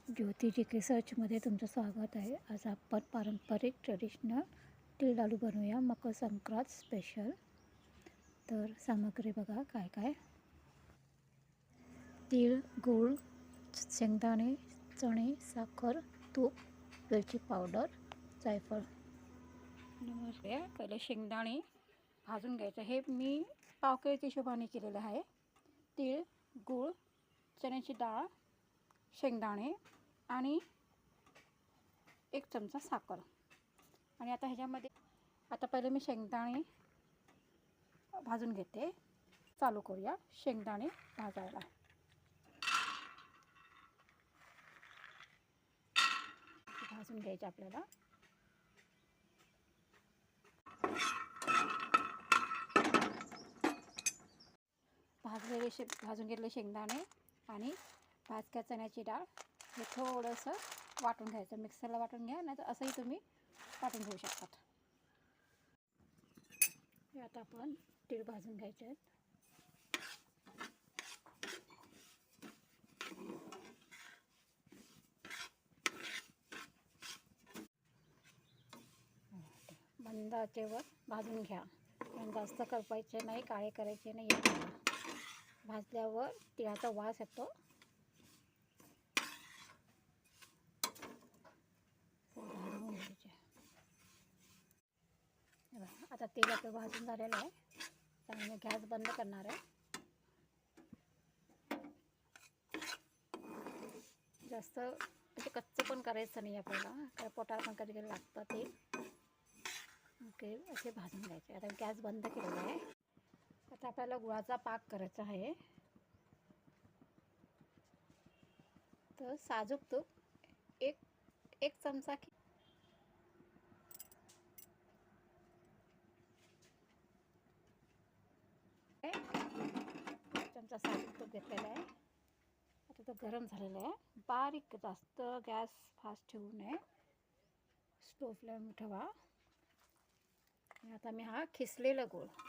ज्योती जी के सर्चमध्ये तुमचं स्वागत आहे. आज आपण पारंपरिक ट्रेडिशनल तीळ लाडू बनवूया, मकर संक्रांत स्पेशल. तर सामग्री बघा काय काय. तीळ, गूळ, शेंगदाणे, चणे, साखर, तूप, वेलची पावडर, जायफळ. पहिले शेंगदाणे भाजून घ्यायचं. हे मी पाव किलोच्या हिशोबाने केलेलं आहे. तीळ, गूळ, चण्याची डाळ, शेंगदाणे आणि 1 चमचा साखर. आणि आता ह्याच्यामध्ये पहिले मी शेंगदाणे भाजून घेते. चालू करूया शेंगदाणे भाजायला. भाजून घ्यायचे आपल्याला. भाजून घेतले शेंगदाणे आणि भाजक्या चण्याची डाळ हे थोडंसं वाटून घ्यायचं. मिक्सरला वाटून घ्या, नाही तर असंही तुम्ही वाटून घेऊ शकतात. हे आता आपण तीळ भाजून घ्यायचे आहेत. मंद आचेवर भाजून घ्या. आणि जास्त करपायचे नाही, काळे करायचे नाही. भाजल्यावर तिळाचा वास येतो. भाजून घ्यायचे. आता तेल आपलं भाजून झालेलं आहे. तर मी गॅस बंद करणार आहे. जास्त म्हणजे कच्चं पण करायचं नाही आपल्याला, कारण पोटाला पण कधी कधी लागतं ते. ओके, असे भाजून घ्यायचे. आता गॅस बंद केलेला आहे. आता आपल्याला गुळाचा पाक करायचा आहे. तर साजूक तूप एक चमचा साजूक तूप घेतलेला आहे. आता तो गरम झालेला आहे. बारीक, जास्त गॅस फास्ट ठेवू नये, स्लो फ्लेम ठेवा. आणि आता मी हा खिसलेला गूळ आहे.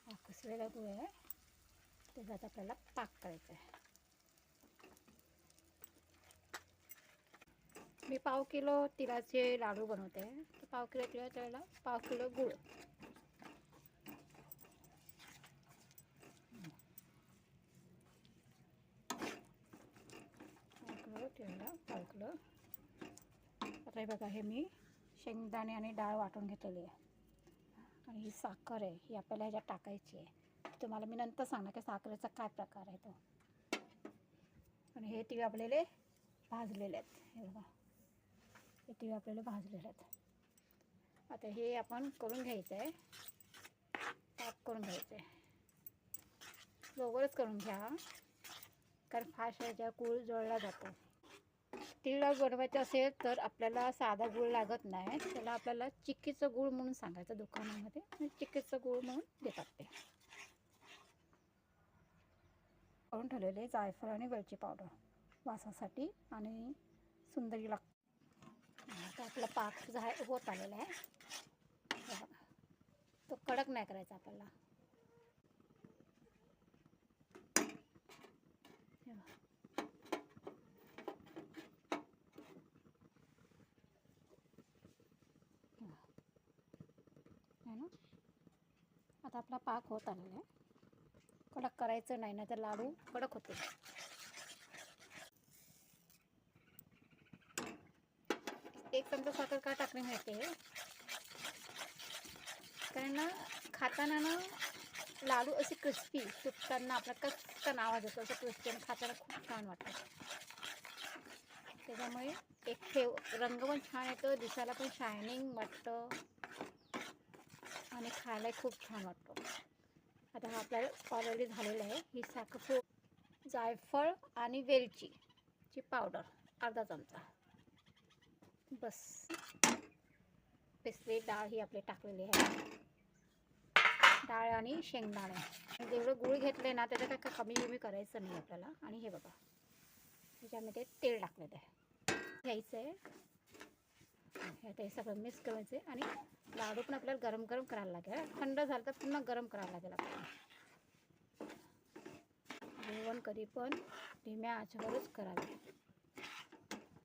हा खिसलेला गूळ आहे. त्याच्यात आपल्याला पाक करायचा आहे. मी पाव किलो तिळाचे लाडू बनवते. तर पाव किलो तिळाच्या वेळेला पाव किलो गूळ. पाव किलो. आता हे बघा, हे मी शेंगदाणे आणि डाळ वाटून घेतलेली आहे. आणि ही साखर आहे, ही आपल्याला ह्याच्यात टाकायची आहे. तुम्हाला मी नंतर सांगणार की साखरेचा काय प्रकार आहे तो. आणि हे तीळ आपल्याला भाजलेले आहेत. हे बघा, हे तीळ आपल्याला भाजलेले आहेत. आता हे आपण करून घ्यायचं आहे. पाक करून घ्यायचं आहे. लवकरच करून घ्या, कारण फास्ट ह्याच्या गूळ जळला जातो. तीळ बनवायचं असेल तर आपल्याला साधा गूळ लागत नाही. त्याला आपल्याला चिक्कीचं गूळ म्हणून सांगायचं दुकानामध्ये, आणि चिक्कीचं गूळ म्हणून देतात ते. करून ठेवलेले जायफळ आणि वेलची पावडर वासासाठी आणि सुंदरी लागते. आता आपला पाक होत आलेला आहे. तो कडक नाही करायचा आपल्याला. है ना. आता आपला पाक होत आलेला आहे. कडक करायचं नाही, नाही तर लाडू कडक होते. एक चमचा साखर का टाकणे माहिती आहे, कारण ना खाताना ना लाडू असे क्रिस्पी तुटताना आपला कच्चन आवाज येतो. असं क्रिस्पी आणि खाताना खूप छान वाटतं. त्याच्यामुळे रंग पण छान येतो, दिसायला पण शायनिंग वाटतं आणि खायला खूप छान वाटतो. आता हा आपल्याला ऑलरेडी झालेला आहे. ही साखर, जायफळ आणि वेलचीची पावडर अर्धा चमचा बस. पिसलेली डाळ ही आपली टाकलेली आहे. डाळ आणि शेंगदाणे. जेवढं गूळ घेतले ना त्याचं काय कमी करायचं नाही आपल्याला. आणि हे बघा, त्याच्यामध्ये तेल टाकलेलं आहे. घ्यायचं आहे. हे सगळं मिक्स करायचं आहे. आणि लाडू पण आपल्याला गरम गरम करायला लागेल. थंड झालं तर पुन्हा गरम करायला लागेल आपल्याला. कधी पण धीम्या आचेवरच करावे.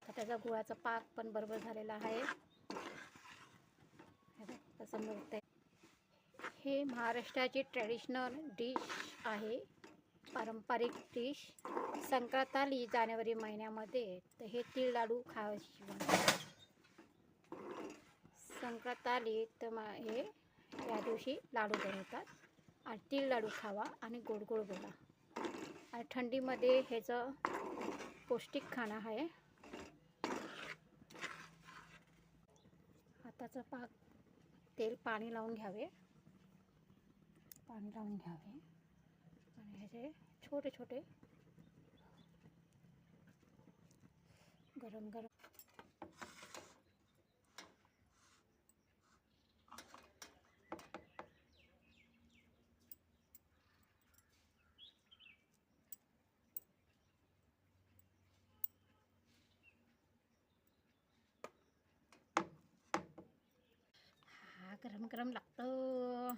तर त्याचा गुळाचा पाक पण बरोबर झालेला आहे. हे बघ कसं मुरतंय. हे महाराष्ट्राची ट्रॅडिशनल डिश आहे, पारंपरिक डिश. संक्रांत आली जानेवारी महिन्यामध्ये तर हे तीळ लाडू खायची बनतात. संक्रांत आली तर हे या दिवशी लाडू बनवतात आणि तीळ लाडू खावा आणि गोड गोड बोला. आणि थंडीमध्ये ह्याचं पौष्टिक खाणं आहे. हाताचं पाक तेल पाणी लावून घ्यावे आणि ह्याचे छोटे छोटे गरम गरम गरम गरम लागतं.